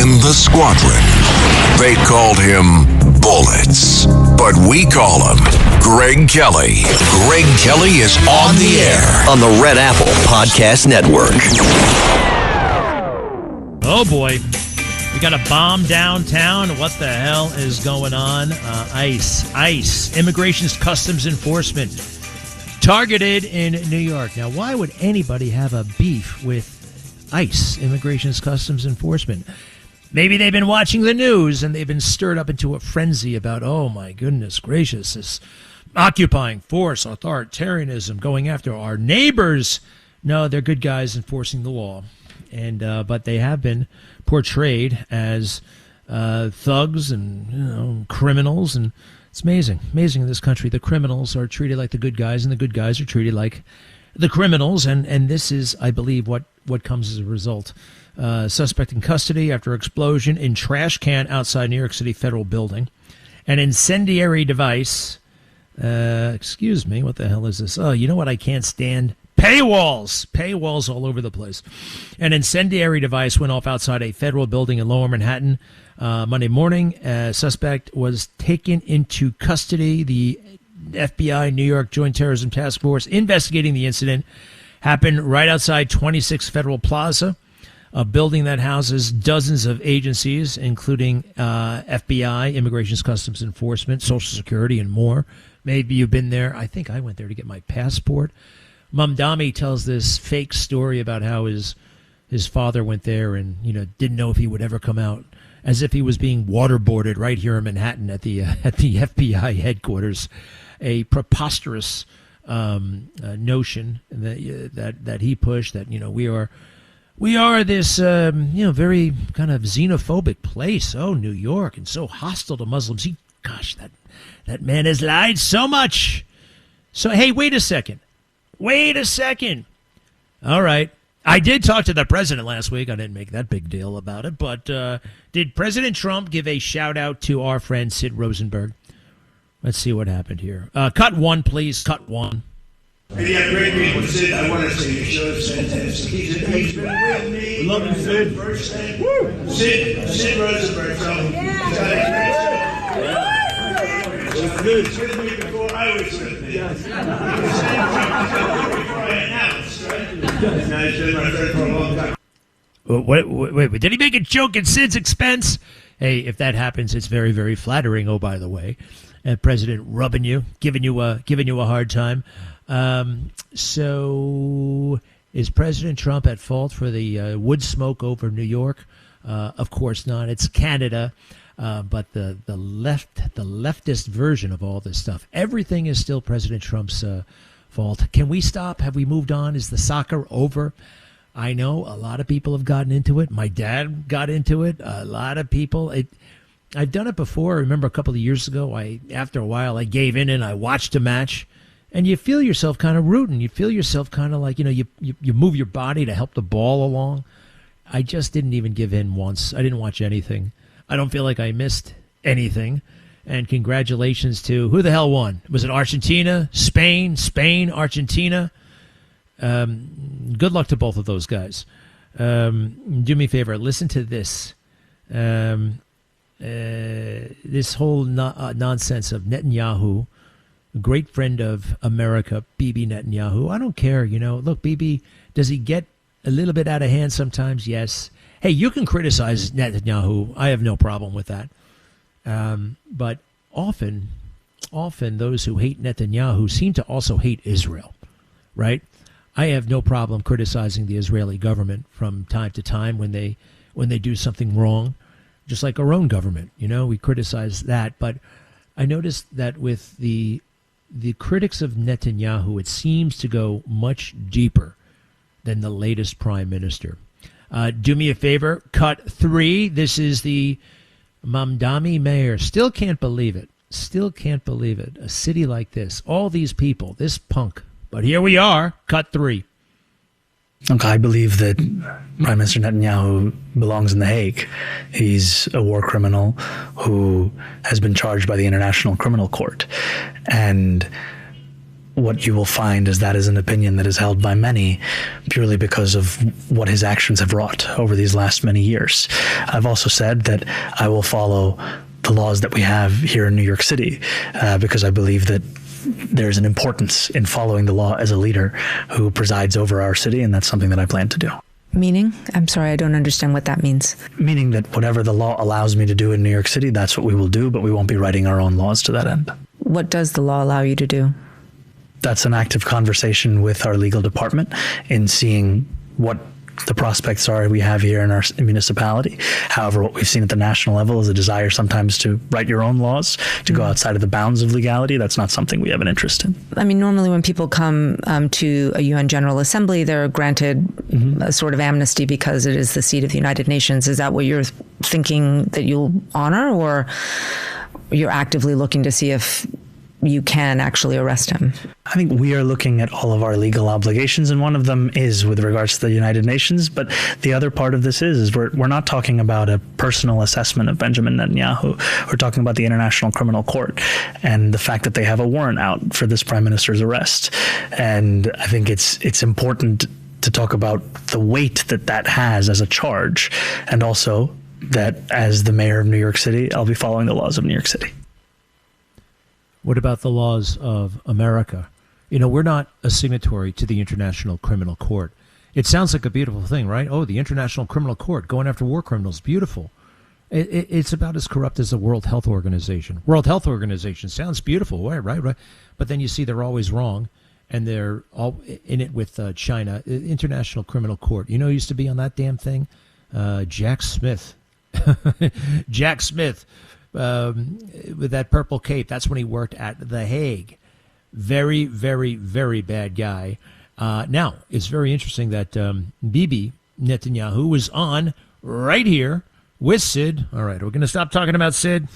in the squadron. They called him Bullets, but we call him Greg Kelly. Greg Kelly is on the air on the Red Apple Podcast Network. Oh boy, we got a bomb downtown. What the hell is going on? ICE, Immigration's Customs Enforcement, targeted in New York. Now, why would anybody have a beef with ICE, Immigration's Customs Enforcement? Maybe they've been watching the news and they've been stirred up into a frenzy about, oh my goodness gracious, this occupying force, authoritarianism, going after our neighbors. No, they're good guys enforcing the law, and but they have been portrayed as thugs and criminals, and it's amazing in this country. The criminals are treated like the good guys, and the good guys are treated like the criminals, and this is, I believe, what comes as a result. Suspect in custody after explosion in trash can outside New York City Federal Building. An incendiary device. Excuse me, what the hell is this? Oh, you know what I can't stand? Paywalls all over the place. An incendiary device went off outside a federal building in Lower Manhattan Monday morning. Suspect was taken into custody. The FBI New York Joint Terrorism Task Force investigating the incident happened right outside 26 Federal Plaza, a building that houses dozens of agencies, including FBI, Immigration's Customs Enforcement, Social Security, and more. Maybe you've been there. I think I went there to get my passport. Mamdani tells this fake story about how his father went there and didn't know if he would ever come out, as if he was being waterboarded right here in Manhattan at the FBI headquarters. A preposterous notion that he pushed, that we are this very kind of xenophobic place. Oh, New York, and so hostile to Muslims. Gosh, that man has lied so much. So hey, wait a second. All right. I did talk to the president last week. I didn't make that big deal about it, but did President Trump give a shout out to our friend Sid Rosenberg? Let's see what happened here. Cut one, please. Cut one. We have great people. Sid, I want to say your show is fantastic. He's been with me. We love you, Sid. First thing. Sid Rosenberg. So he's got a great show. He was with me before I was with me. Yes. Before I announced, right? Now he's been my friend for a long time. Wait, did he make a joke at Sid's expense? Hey, if that happens, it's very, very flattering. Oh, by the way, President rubbing you, giving you a hard time. So is President Trump at fault for the wood smoke over New York? Of course not. It's Canada. But the leftist version of all this stuff, everything is still President Trump's fault. Can we stop? Have we moved on? Is the soccer over? I know a lot of people have gotten into it. My dad got into it. A lot of people. I've done it before. I remember a couple of years ago, after a while, I gave in and I watched a match. And you feel yourself kind of rooting. You feel yourself kind of like, you move your body to help the ball along. I just didn't even give in once. I didn't watch anything. I don't feel like I missed anything. And congratulations to who the hell won? Was it Argentina? Spain, Argentina? Good luck to both of those guys. Do me a favor. Listen to this. This whole nonsense of Netanyahu, a great friend of America, Bibi Netanyahu. I don't care. Look, Bibi, does he get a little bit out of hand sometimes? Yes. Hey, you can criticize Netanyahu. I have no problem with that. But often those who hate Netanyahu seem to also hate Israel, right? I have no problem criticizing the Israeli government from time to time when they do something wrong, just like our own government. We criticize that. But I noticed that with the critics of Netanyahu, it seems to go much deeper than the latest prime minister. Do me a favor, cut 3. This is the Mamdani mayor. Still can't believe it. A city like this, all these people, this punk. But here we are, cut 3. Look, I believe that Prime Minister Netanyahu belongs in The Hague. He's a war criminal who has been charged by the International Criminal Court. And what you will find is that is an opinion that is held by many purely because of what his actions have wrought over these last many years. I've also said that I will follow the laws that we have here in New York City because I believe that there's an importance in following the law as a leader who presides over our city, and that's something that I plan to do. Meaning? I'm sorry, I don't understand what that means. Meaning that whatever the law allows me to do in New York City, that's what we will do, but we won't be writing our own laws to that end. What does the law allow you to do? That's an active conversation with our legal department in seeing what the prospects are we have here in our municipality. However, what we've seen at the national level is a desire sometimes to write your own laws, to go outside of the bounds of legality. That's not something we have an interest in. I mean, normally when people come to a UN General Assembly, they're granted a sort of amnesty because it is the seat of the United Nations. Is that what you're thinking that you'll honor, or you're actively looking to see if you can actually arrest him? I think we are looking at all of our legal obligations, and one of them is with regards to the United Nations. But the other part of this is we're not talking about a personal assessment of Benjamin Netanyahu. We're talking about the International Criminal Court and the fact that they have a warrant out for this prime minister's arrest. And I think it's important to talk about the weight that has as a charge, and also that as the mayor of New York City, I'll be following the laws of New York City. What about the laws of America? You know, we're not a signatory to the International Criminal Court. It sounds like a beautiful thing, right? Oh, the International Criminal Court, going after war criminals, beautiful. It's about as corrupt as the World Health Organization. World Health Organization sounds beautiful, right? But then you see they're always wrong, and they're all in it with China. International Criminal Court. You know who used to be on that damn thing? Jack Smith. Jack Smith. With that purple cape, that's when he worked at The Hague. Very, very, very bad guy. Now, it's very interesting that Bibi Netanyahu was on right here with Sid. All right, we're going to stop talking about Sid.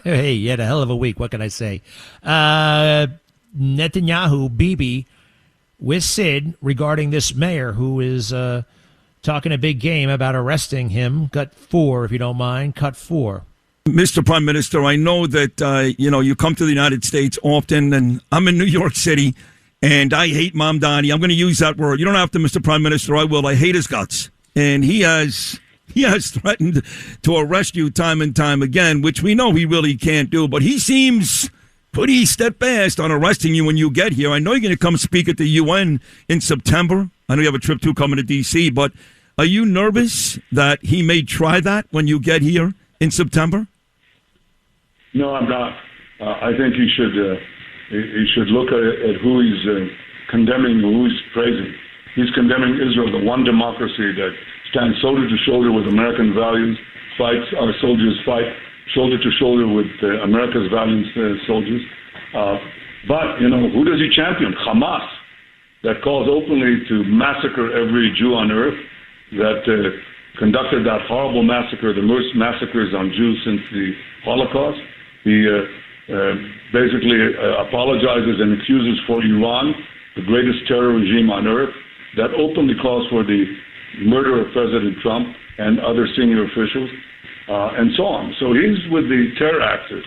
Hey, you had a hell of a week. What can I say? Netanyahu, Bibi, with Sid regarding this mayor who is talking a big game about arresting him. Cut 4, if you don't mind. Cut 4. Mr. Prime Minister, I know that, you come to the United States often, and I'm in New York City, and I hate Mamdani. I'm going to use that word. You don't have to, Mr. Prime Minister. I will. I hate his guts. And he has threatened to arrest you time and time again, which we know he really can't do. But he seems pretty steadfast on arresting you when you get here. I know you're going to come speak at the UN in September. I know you have a trip too coming to D.C., but are you nervous that he may try that when you get here in September? No, I'm not. I think he should look at who he's condemning, who he's praising. He's condemning Israel, the one democracy that stands shoulder to shoulder with American values, fights our soldiers, fight shoulder to shoulder with America's valiant soldiers. But who does he champion? Hamas, that calls openly to massacre every Jew on earth, that conducted that horrible massacre, the worst massacres on Jews since the Holocaust. He basically apologizes and excuses for Iran, the greatest terror regime on earth, that openly calls for the murder of President Trump and other senior officials, and so on. So he's with the terror actors.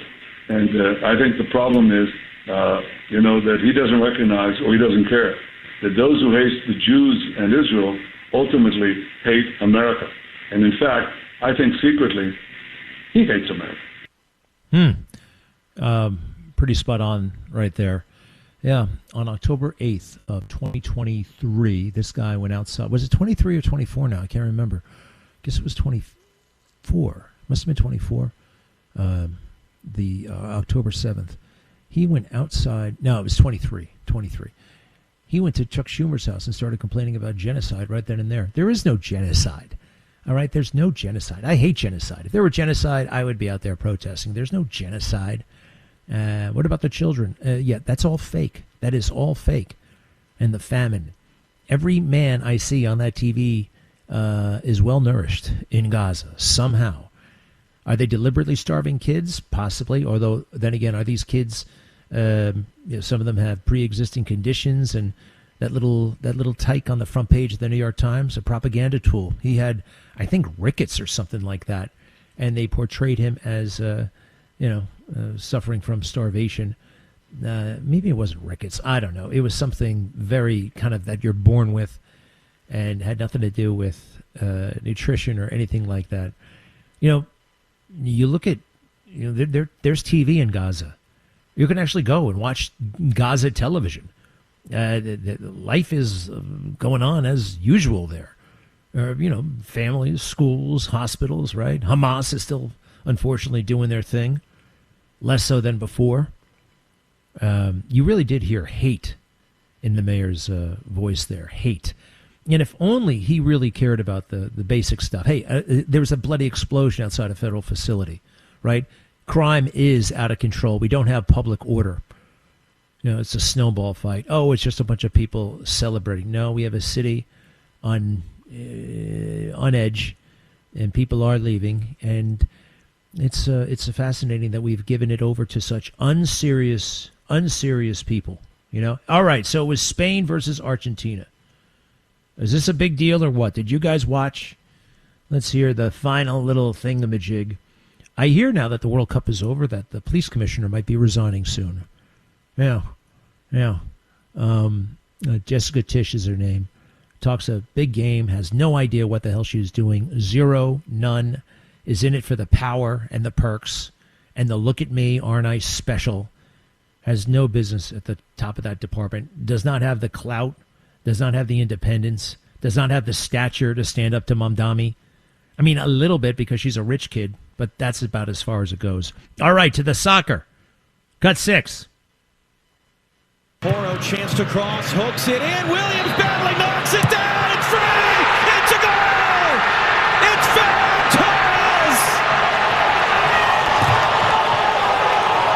And I think the problem is, that he doesn't recognize, or he doesn't care, that those who hate the Jews and Israel ultimately hate America. And in fact, I think secretly, he hates America. Pretty spot on right there. Yeah, on October 8th of 2023, this guy went outside. Was it 23 or 24 now? I can't remember. I guess it was 24. Must have been 24. The October 7th. He went outside. No, it was 23. 23. He went to Chuck Schumer's house and started complaining about genocide right then and there. There is no genocide. All right, there's no genocide. I hate genocide. If there were genocide, I would be out there protesting. There's no genocide. What about the children? Yeah, that's all fake. That is all fake. And the famine. Every man I see on that TV is well-nourished in Gaza, somehow. Are they deliberately starving kids? Possibly. Although, then again, are these kids, some of them have pre-existing conditions, and that little tyke on the front page of the New York Times, a propaganda tool. He had, I think, rickets or something like that, and they portrayed him as, suffering from starvation. maybe it wasn't rickets. I don't know. It was something very kind of that you're born with and had nothing to do with nutrition or anything like that. You know, you look at, there's TV in Gaza. You can actually go and watch Gaza television. Life is going on as usual there. Families, schools, hospitals, right? Hamas is still, unfortunately, doing their thing. Less so than before. You really did hear hate in the mayor's voice there. Hate. And if only he really cared about the basic stuff. Hey, there was a bloody explosion outside a federal facility, right? Crime is out of control. We don't have public order. It's a snowball fight. Oh, it's just a bunch of people celebrating. No, we have a city on edge, and people are leaving. And it's fascinating that we've given it over to such unserious people. All right, so it was Spain versus Argentina. Is this a big deal or what? Did you guys watch? Let's hear the final little thingamajig. I hear now that the World Cup is over that the police commissioner might be resigning soon. Yeah. Jessica Tisch is her name. Talks a big game, has no idea what the hell she's doing. Zero, none, is in it for the power and the perks and the look at me, aren't I special. Has no business at the top of that department. Does not have the clout, does not have the independence, does not have the stature to stand up to Mamdani. I mean, a little bit because she's a rich kid, but that's about as far as it goes. All right, to the soccer. Cut 6. Poro chance to cross, hooks it in. Williams badly knocks it down. It's free. It's a goal. It's Ferran Torres.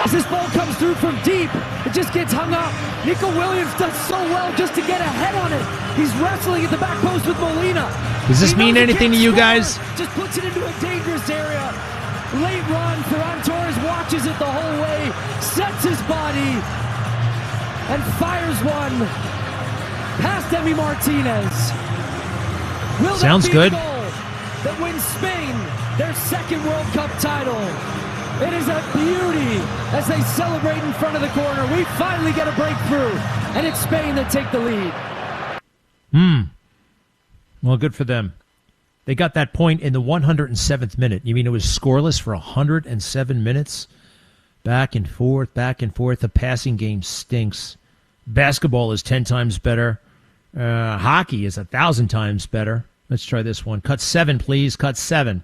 As this ball comes through from deep, it just gets hung up. Nico Williams does so well just to get ahead on it. He's wrestling at the back post with Molina. Does this mean anything to you guys? Just puts it into a dangerous area. Late run. Ferran Torres watches it the whole way, sets his body, and fires one past Emi Martinez. Will Sounds that be good. The goal that wins Spain their second World Cup title? It is a beauty as they celebrate in front of the corner. We finally get a breakthrough, and it's Spain that take the lead. Well, good for them. They got that point in the 107th minute. You mean it was scoreless for 107 minutes? Back and forth, back and forth. The passing game stinks. Basketball is 10 times better. Hockey is 1,000 times better. Let's try this one. Cut 7, please. Cut 7.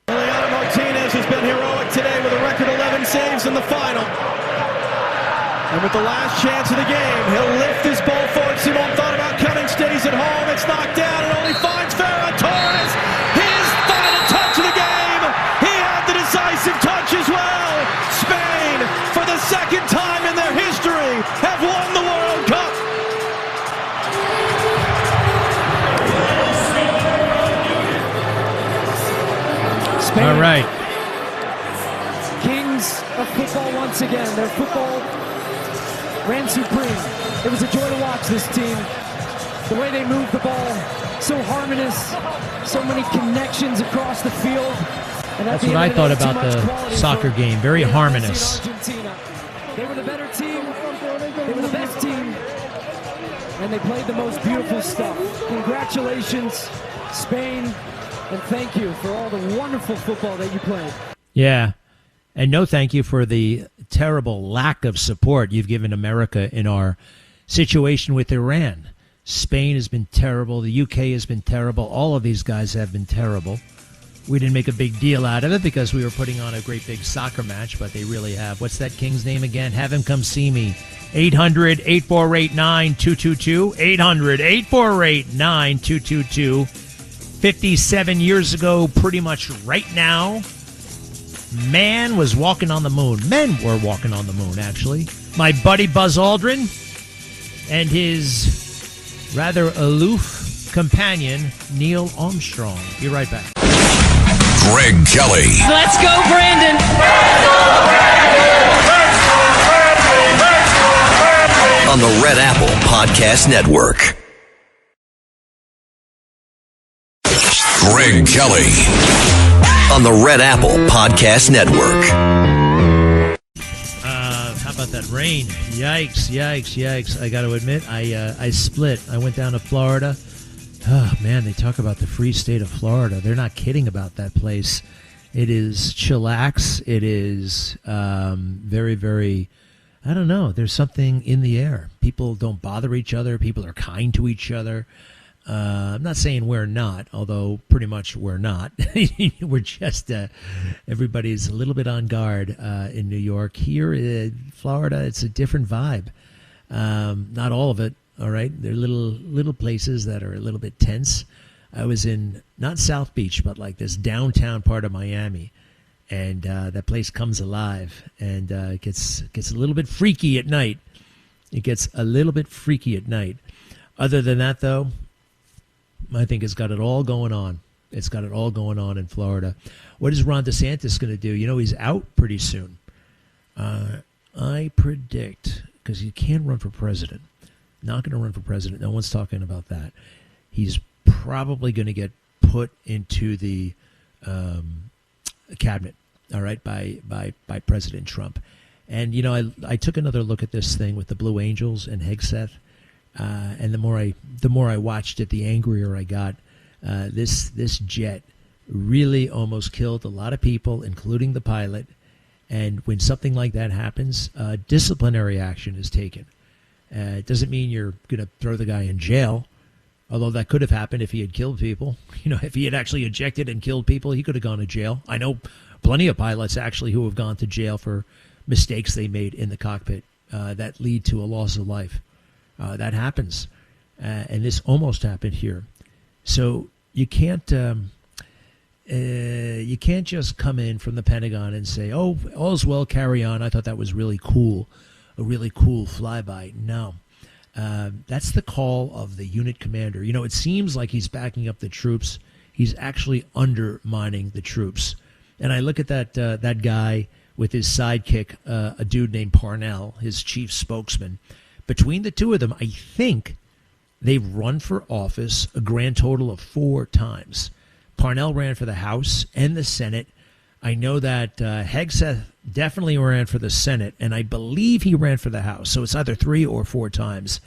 Emiliano Martinez has been heroic today with a record 11 saves in the final. And with the last chance of the game, he'll lift his ball forward. Simon thought about cutting, stays at home. It's knocked down and only finds Ferran Torres. His final touch of the game. He had the decisive touch as well. Spain, for the second time in their history, have won the World Cup. Spain, all right. Kings of football once again. Their football ran supreme. It was a joy to watch this team. The way they moved the ball, so harmonious, so many connections across the field. And that's what I thought about the soccer game. Very harmonious. They were the better team. They were the best team. And they played the most beautiful stuff. Congratulations, Spain. And thank you for all the wonderful football that you played. Yeah. And no thank you for the terrible lack of support you've given America in our situation with Iran. Spain has been terrible. The UK has been terrible. All of these guys have been terrible. We didn't make a big deal out of it because we were putting on a great big soccer match, but they really have. What's that king's name again? Have him come see me. 800-848-9222. 800-848-9222. 57 years ago, pretty much right now, man was walking on the moon. Men were walking on the moon, actually. My buddy Buzz Aldrin and his rather aloof companion, Neil Armstrong. Be right back. Greg Kelly. Let's go, Brandon. On the Red Apple Podcast Network. Greg Kelly. On the Red Apple Podcast Network. How about about that rain. Yikes, yikes, yikes. I got to admit, I split. I went down to Florida. Oh, man, they talk about the free state of Florida. They're not kidding about that place. It is chillax. It is very, very, I don't know. There's something in the air. People don't bother each other. People are kind to each other. I'm not saying we're not, although pretty much we're not. We're just, everybody's a little bit on guard in New York. Here in Florida, it's a different vibe. Not all of it, all right? There are little places that are a little bit tense. I was in, not South Beach, but like this downtown part of Miami. And that place comes alive, and it gets a little bit freaky at night. It gets a little bit freaky at night. Other than that, though, I think it's got it all going on. It's got it all going on in Florida. What is Ron DeSantis going to do? You know, he's out pretty soon. I predict, because he can't run for president, not going to run for president. No one's talking about that. He's probably going to get put into the cabinet, all right, by President Trump. And, you know, I took another look at this thing with the Blue Angels and Hegseth. And the more I watched it, the angrier I got. This jet really almost killed a lot of people, including the pilot. And when something like that happens, disciplinary action is taken. It doesn't mean you're going to throw the guy in jail, although that could have happened if he had killed people. You know, if he had actually ejected and killed people, he could have gone to jail. I know plenty of pilots actually who have gone to jail for mistakes they made in the cockpit that lead to a loss of life. That happens, and this almost happened here. So you can't just come in from the Pentagon and say, "Oh, all's well, carry on." I thought that was really cool, a really cool flyby. No, that's the call of the unit commander. You know, it seems like he's backing up the troops. He's actually undermining the troops. And I look at that guy with his sidekick, a dude named Parnell, his chief spokesman. Between the two of them, I think they've run for office a grand total of 4 times. Parnell ran for the House and the Senate. I know that Hegseth definitely ran for the Senate, and I believe he ran for the House. So it's either 3 or 4 times.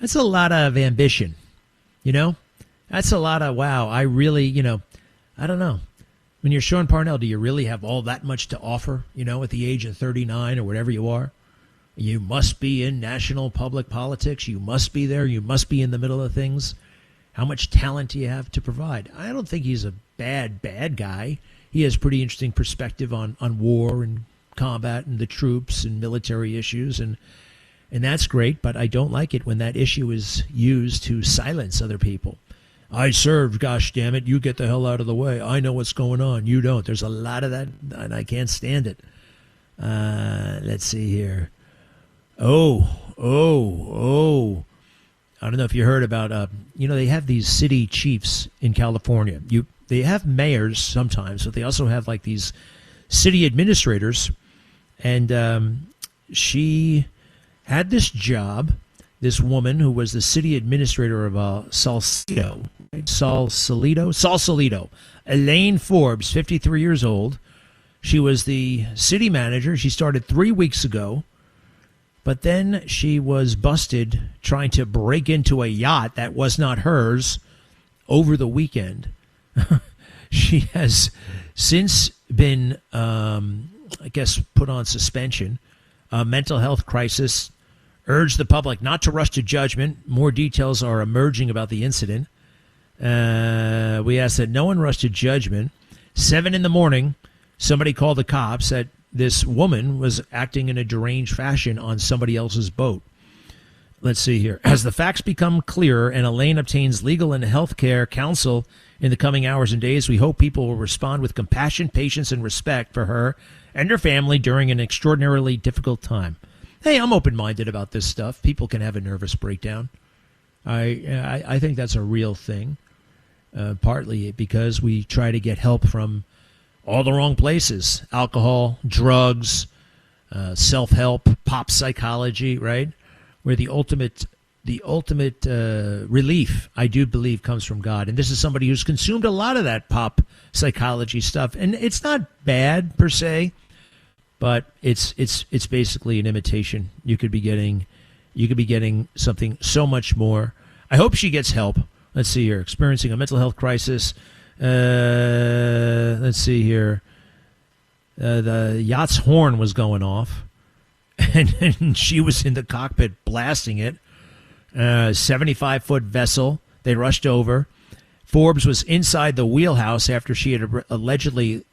That's a lot of ambition, you know? That's a lot of, wow, I really, you know, I don't know. When you're Sean Parnell, do you really have all that much to offer, you know, at the age of 39 or whatever you are? You must be in national public politics. You must be there. You must be in the middle of things. How much talent do you have to provide? I don't think he's a bad guy. He has pretty interesting perspective on war and combat and the troops and military issues, and that's great, but I don't like it when that issue is used to silence other people. I served, gosh damn it, you get the hell out of the way. I know what's going on. You don't. There's a lot of that, and I can't stand it. Let's see here. Oh. I don't know if you heard about, you know, they have these city chiefs in California. They have mayors sometimes, but they also have like these city administrators. And she had this job, this woman who was the city administrator of Sausalito, Elaine Forbes, 53 years old. She was the city manager. She started 3 weeks ago. But then she was busted trying to break into a yacht that was not hers over the weekend. She has since been, I guess, put on suspension. A mental health crisis. Urged the public not to rush to judgment. More details are emerging about the incident. We ask that no one rush to judgment. 7 a.m, somebody called the cops that this woman was acting in a deranged fashion on somebody else's boat. Let's see here. As the facts become clearer and Elaine obtains legal and health care counsel in the coming hours and days, we hope people will respond with compassion, patience, and respect for her and her family during an extraordinarily difficult time. Hey, I'm open-minded about this stuff. People can have a nervous breakdown. I think that's a real thing, partly because we try to get help from all the wrong places: alcohol, drugs, self-help, pop psychology, right? Where the ultimate relief, I do believe, comes from God. And this is somebody who's consumed a lot of that pop psychology stuff. And it's not bad per se, but it's basically an imitation. You could be getting something so much more. I hope she gets help. Let's see here. Experiencing a mental health crisis. Let's see here. The yacht's horn was going off, and she was in the cockpit blasting it. 75-foot vessel. They rushed over. Forbes was inside the wheelhouse after she had allegedly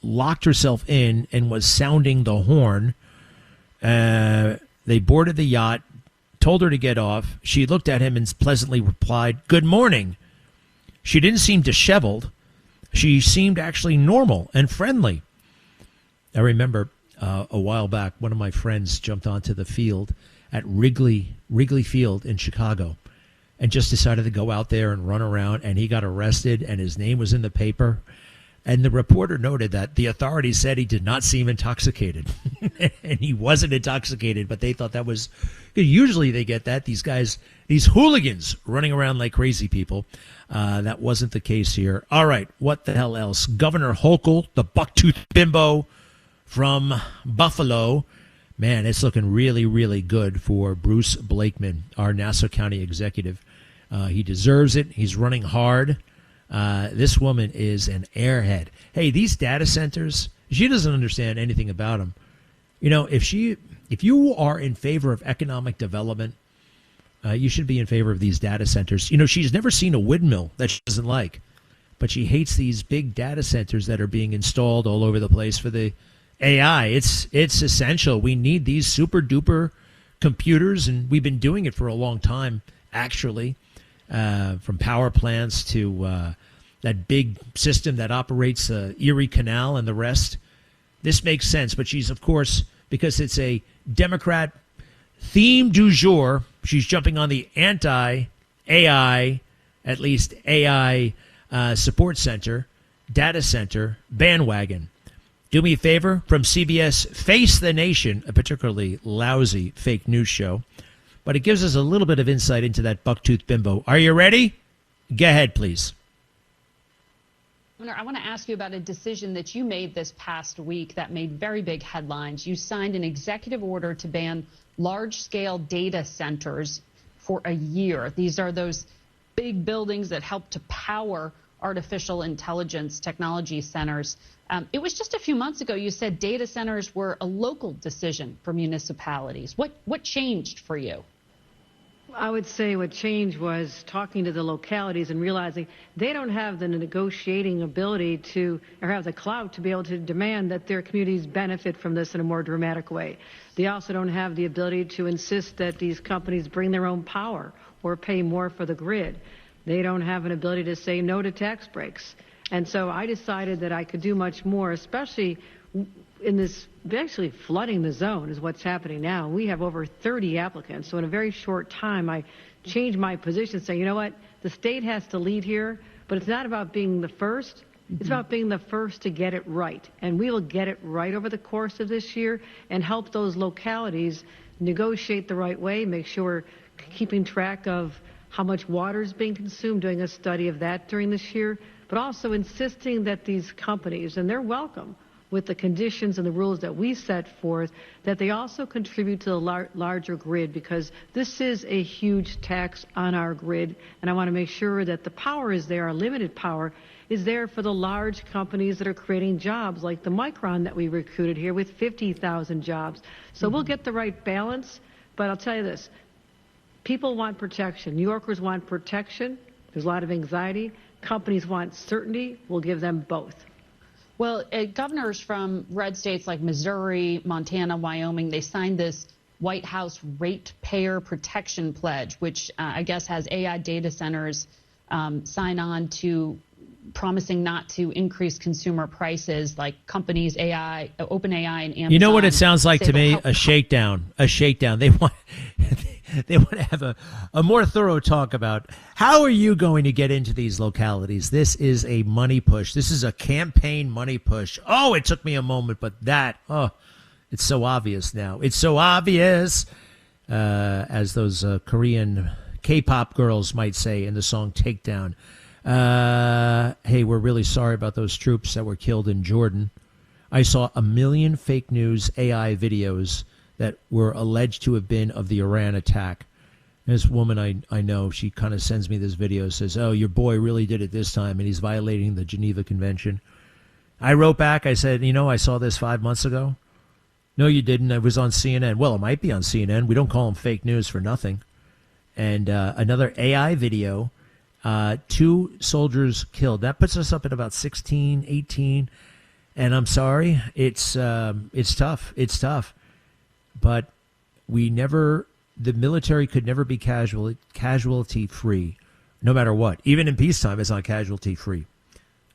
locked herself in and was sounding the horn. They boarded the yacht, told her to get off. She looked at him and pleasantly replied, "Good morning." She didn't seem disheveled. She seemed actually normal and friendly. I remember a while back, one of my friends jumped onto the field at Wrigley Field in Chicago and just decided to go out there and run around, and he got arrested, and his name was in the paper. And the reporter noted that the authorities said he did not seem intoxicated. And he wasn't intoxicated, but they thought that was... Usually they get that. These guys, these hooligans running around like crazy people. That wasn't the case here. All right, what the hell else? Governor Hochul, the bucktooth bimbo from Buffalo. Man, it's looking really, really good for Bruce Blakeman, our Nassau County executive. He deserves it. He's running hard. This woman is an airhead. Hey, these data centers, she doesn't understand anything about them. You know, if you are in favor of economic development, you should be in favor of these data centers. You know, she's never seen a windmill that she doesn't like, but she hates these big data centers that are being installed all over the place for the AI. It's essential. We need these super duper computers, and we've been doing it for a long time, actually. From power plants to that big system that operates Erie Canal and the rest. This makes sense, but she's, of course, because it's a Democrat theme du jour, she's jumping on the anti-AI, at least AI support center, data center bandwagon. Do me a favor, from CBS, Face the Nation, a particularly lousy fake news show, but it gives us a little bit of insight into that bucktooth bimbo. Are you ready? Go ahead, please. Governor, I want to ask you about a decision that you made this past week that made very big headlines. You signed an executive order to ban large-scale data centers for a year. These are those big buildings that help to power artificial intelligence technology centers. It was just a few months ago you said data centers were a local decision for municipalities. What changed for you? I would say what changed was talking to the localities and realizing they don't have the negotiating ability to, or have the clout to be able to demand that their communities benefit from this in a more dramatic way. They also don't have the ability to insist that these companies bring their own power or pay more for the grid. They don't have an ability to say no to tax breaks. And so I decided that I could do much more, especially in this, actually flooding the zone is what's happening now. We have over 30 applicants. So in a very short time, I changed my position, saying, you know what, the state has to lead here, but it's not about being the first. It's about being the first to get it right. And we will get it right over the course of this year and help those localities negotiate the right way, make sure we're keeping track of how much water is being consumed, doing a study of that during this year, but also insisting that these companies, and they're welcome with the conditions and the rules that we set forth, that they also contribute to the larger grid, because this is a huge tax on our grid, and I want to make sure that the power is there, our limited power is there for the large companies that are creating jobs, like the Micron that we recruited here with 50,000 jobs. So we'll get the right balance, but I'll tell you this, people want protection. New Yorkers want protection. There's a lot of anxiety. Companies want certainty. We'll give them both. Well, governors from red states like Missouri, Montana, Wyoming, they signed this White House Ratepayer Protection Pledge, which I guess has AI data centers sign on to promising not to increase consumer prices, like companies, AI, OpenAI, and Amazon. You know what it sounds like to me? A shakedown. A shakedown. They want... They want to have a more thorough talk about how are you going to get into these localities. This is a money push. This is a campaign money push. Oh, it took me a moment, but it's so obvious now. It's so obvious, as those Korean K-pop girls might say in the song Takedown. Hey, we're really sorry about those troops that were killed in Jordan. I saw 1 million fake news AI videos that were alleged to have been of the Iran attack. This woman I know, she kind of sends me this video, says, oh, your boy really did it this time, and he's violating the Geneva Convention. I wrote back, I said, I saw this 5 months ago. No, you didn't. It was on CNN. Well, it might be on CNN. We don't call them fake news for nothing. And another AI video, 2 soldiers killed. That puts us up at about 16, 18. And I'm sorry, it's tough. It's tough. But the military could never be casualty free, no matter what. Even in peacetime, it's not casualty free.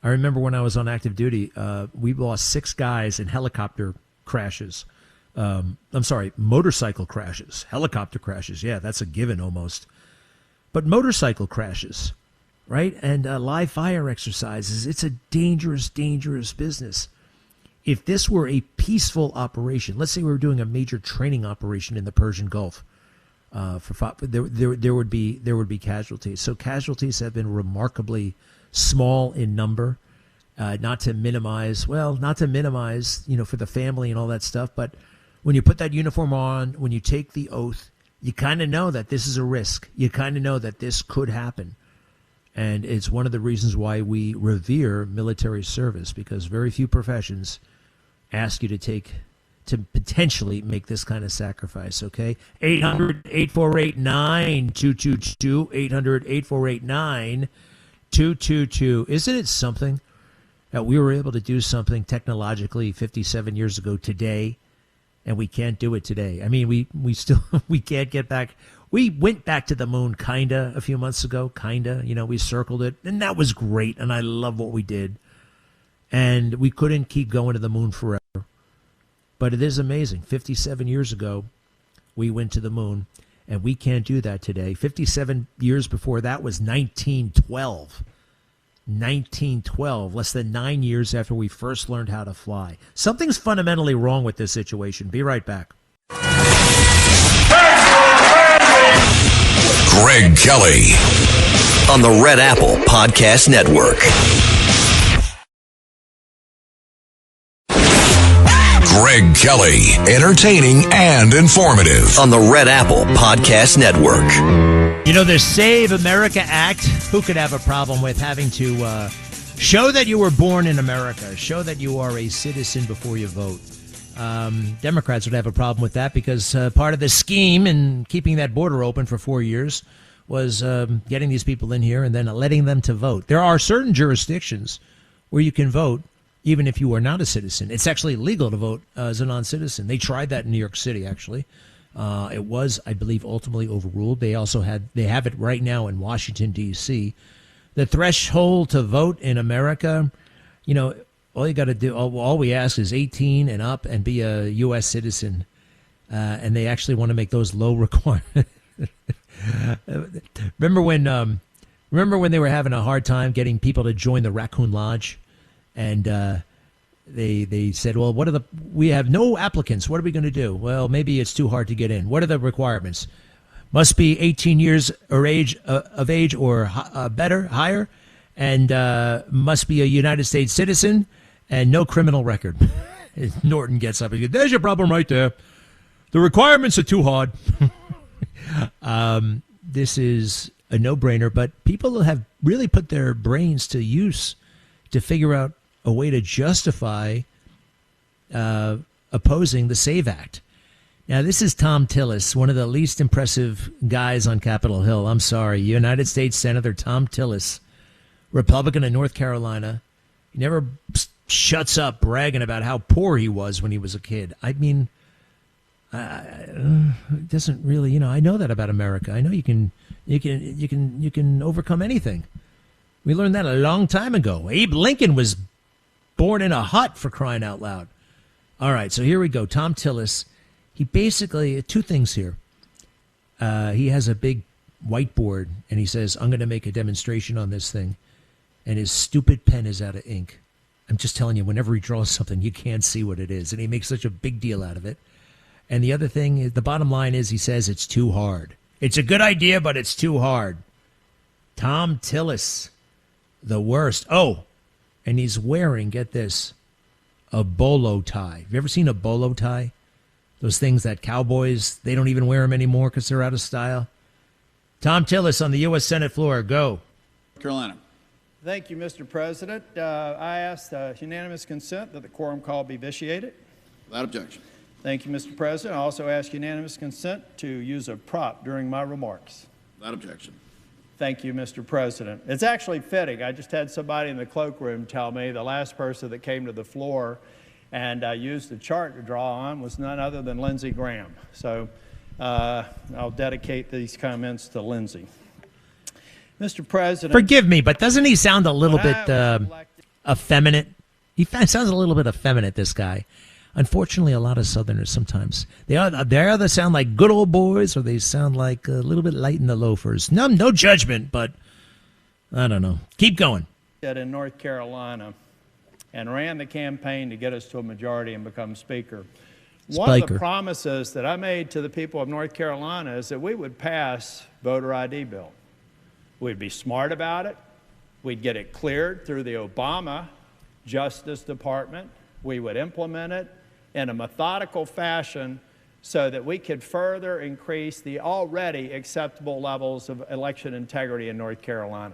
I remember when I was on active duty, we lost 6 guys in helicopter crashes. Motorcycle crashes. Helicopter crashes, yeah, that's a given almost. But motorcycle crashes, right? And live fire exercises, it's a dangerous, dangerous business. If this were a peaceful operation, let's say we were doing a major training operation in the Persian Gulf, there would be casualties. So casualties have been remarkably small in number. Not to minimize, for the family and all that stuff. But when you put that uniform on, when you take the oath, you kind of know that this is a risk. You kind of know that this could happen. And it's one of the reasons why we revere military service, because very few professions ask you to potentially make this kind of sacrifice, okay? 800-848-9222, 800-848-9222. Isn't it something that we were able to do something technologically 57 years ago today, and we can't do it today? I mean, we still we can't get back. We went back to the moon kinda a few months ago, we circled it, and that was great, and I love what we did. And we couldn't keep going to the moon forever. But it is amazing. 57 years ago, we went to the moon, and we can't do that today. 57 years before that was 1912. 1912, less than 9 years after we first learned how to fly. Something's fundamentally wrong with this situation. Be right back. Greg Kelly on the Red Apple Podcast Network. Greg Kelly, entertaining and informative on the Red Apple Podcast Network. The Save America Act, who could have a problem with having to show that you were born in America, show that you are a citizen before you vote? Democrats would have a problem with that because part of the scheme in keeping that border open for 4 years was getting these people in here and then letting them to vote. There are certain jurisdictions where you can vote even if you are not a citizen. It's actually legal to vote as a non-citizen. They tried that in New York City, actually. It was, I believe, ultimately overruled. They have it right now in Washington, D.C. The threshold to vote in America, all you got to do, all we ask is 18 and up and be a U.S. citizen. And they actually want to make those low requirements. Remember when they were having a hard time getting people to join the Raccoon Lodge? And they said, well, we have no applicants. What are we going to do? Well, maybe it's too hard to get in. What are the requirements? Must be 18 years of age or better, higher, and must be a United States citizen and no criminal record. Norton gets up and goes, there's your problem right there. The requirements are too hard. This is a no-brainer, but people have really put their brains to use to figure out a way to justify opposing the SAVE Act. Now, this is Tom Tillis, one of the least impressive guys on Capitol Hill. I'm sorry. United States Senator Tom Tillis, Republican of North Carolina. He never shuts up bragging about how poor he was when he was a kid. I mean, it doesn't really, I know that about America. I know you can overcome anything. We learned that a long time ago. Abe Lincoln was born in a hut, for crying out loud. All right, so here we go. Tom Tillis, he basically, 2 things here. He has a big whiteboard, and he says, I'm going to make a demonstration on this thing. And his stupid pen is out of ink. I'm just telling you, whenever he draws something, you can't see what it is. And he makes such a big deal out of it. And the other thing, the bottom line is he says it's too hard. It's a good idea, but it's too hard. Tom Tillis. The worst. Oh, and he's wearing, get this, a bolo tie. Have you ever seen a bolo tie? Those things that cowboys, they don't even wear them anymore because they're out of style. Tom Tillis on the U.S. Senate floor. Go. Carolina. Thank you, Mr. President. I ask unanimous consent that the quorum call be vitiated. Without objection. Thank you, Mr. President. I also ask unanimous consent to use a prop during my remarks. Without objection. Thank you, Mr. President. It's actually fitting. I just had somebody in the cloakroom tell me the last person that came to the floor and used the chart to draw on was none other than Lindsey Graham. So I'll dedicate these comments to Lindsey. Mr. President. Forgive me, but doesn't he sound a little bit effeminate? He sounds a little bit effeminate, this guy. Unfortunately, a lot of Southerners sometimes, they either sound like good old boys or they sound like a little bit light in the loafers. No judgment, but I don't know. Keep going. In North Carolina and ran the campaign to get us to a majority and become Speaker. One of the promises that I made to the people of North Carolina is that we would pass voter ID bill. We'd be smart about it. We'd get it cleared through the Obama Justice Department. We would implement it in a methodical fashion so that we could further increase the already acceptable levels of election integrity in North Carolina.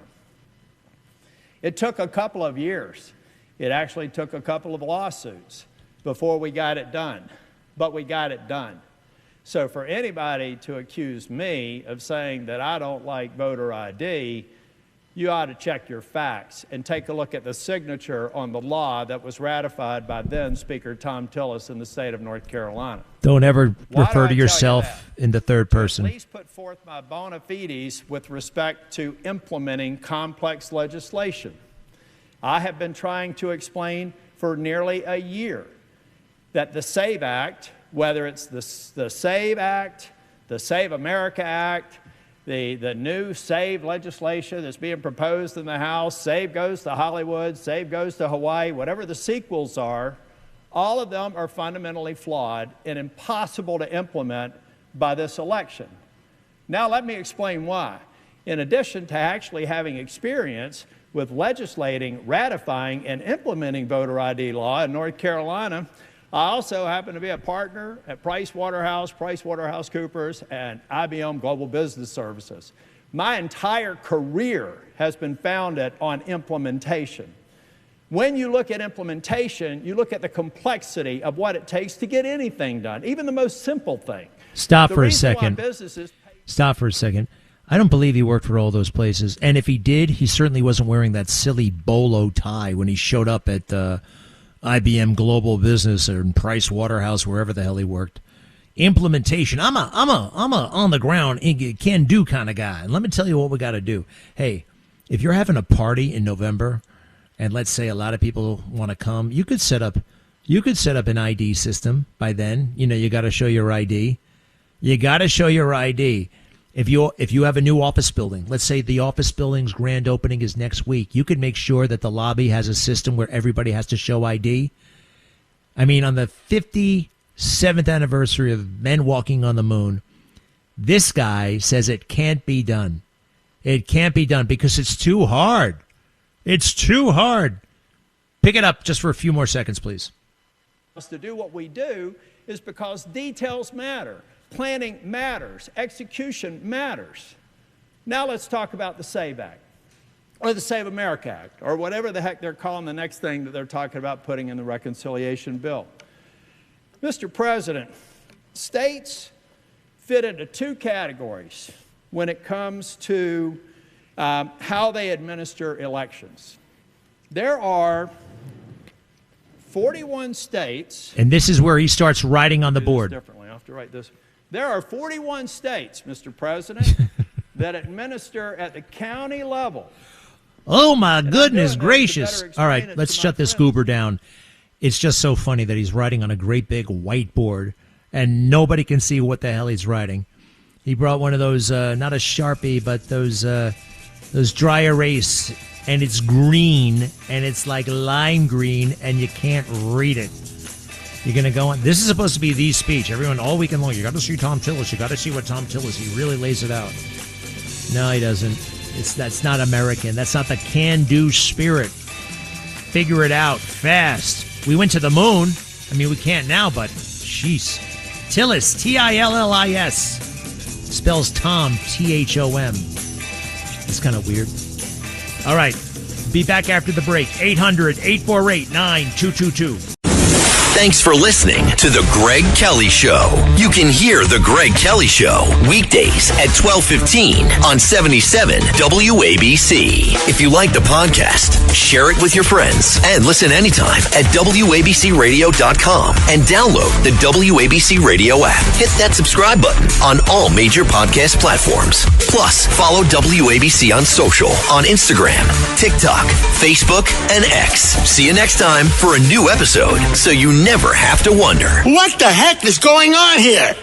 It took a couple of years. It actually took a couple of lawsuits before we got it done, but we got it done. So for anybody to accuse me of saying that I don't like voter ID, you ought to check your facts and take a look at the signature on the law that was ratified by then Speaker Tom Tillis in the state of North Carolina. Don't ever refer to yourself in the third person. At least put forth my bona fides with respect to implementing complex legislation. I have been trying to explain for nearly a year that the SAVE Act, whether it's the SAVE Act, the Save America Act, the new SAVE legislation that's being proposed in the House, SAVE goes to Hollywood, SAVE goes to Hawaii, whatever the sequels are, all of them are fundamentally flawed and impossible to implement by this election. Now let me explain why. In addition to actually having experience with legislating, ratifying, and implementing voter ID law in North Carolina, I also happen to be a partner at PricewaterhouseCoopers, and IBM Global Business Services. My entire career has been founded on implementation. When you look at implementation, you look at the complexity of what it takes to get anything done, even the most simple thing. Stop for a second. Stop for a second. I don't believe he worked for all those places. And if he did, he certainly wasn't wearing that silly bolo tie when he showed up at IBM Global Business or Price Waterhouse, wherever the hell he worked. Implementation. I'm a on the ground can do kind of guy. And let me tell you what we got to do. Hey, if you're having a party in November, and let's say a lot of people want to come, you could set up an ID system by then. You know, you got to show your ID. You got to show your ID. If you have a new office building, let's say the office building's grand opening is next week, you could make sure that the lobby has a system where everybody has to show ID. I mean, on the 57th anniversary of men walking on the moon, this guy says it can't be done. It can't be done because it's too hard. It's too hard. Pick it up just for a few more seconds, please. To do what we do is because details matter. Planning matters. Execution matters. Now let's talk about the SAVE Act, or the Save America Act, or whatever the heck they're calling the next thing that they're talking about putting in the reconciliation bill. Mr. President, states fit into two categories when it comes to how they administer elections. There are 41 states. And this is where he starts writing on the board. Differently. I have to write this. There are 41 states, Mr. President, that administer at the county level. Oh, my goodness gracious. All right, let's shut this goober down. It's just so funny that he's writing on a great big whiteboard, and nobody can see what the hell he's writing. He brought one of those, not a Sharpie, but those dry erase, and it's green, and it's like lime green, and you can't read it. You're going to go on. This is supposed to be the speech. Everyone, all weekend long, you got to see Tom Tillis. You got to see what Tom Tillis, he really lays it out. No, he doesn't. That's not American. That's not the can-do spirit. Figure it out fast. We went to the moon. I mean, we can't now, but jeez. Tillis, Tillis. Spells Tom, Thom. It's kind of weird. All right. Be back after the break. 800-848-9222. Thanks for listening to The Greg Kelly Show. You can hear The Greg Kelly Show weekdays at 12:15 on 77 WABC. If you like the podcast, share it with your friends and listen anytime at WABCRadio.com and download the WABC Radio app. Hit that subscribe button on all major podcast platforms. Plus, follow WABC on social on Instagram, TikTok, Facebook, and X. See you next time for a new episode so you never have to wonder. What the heck is going on here?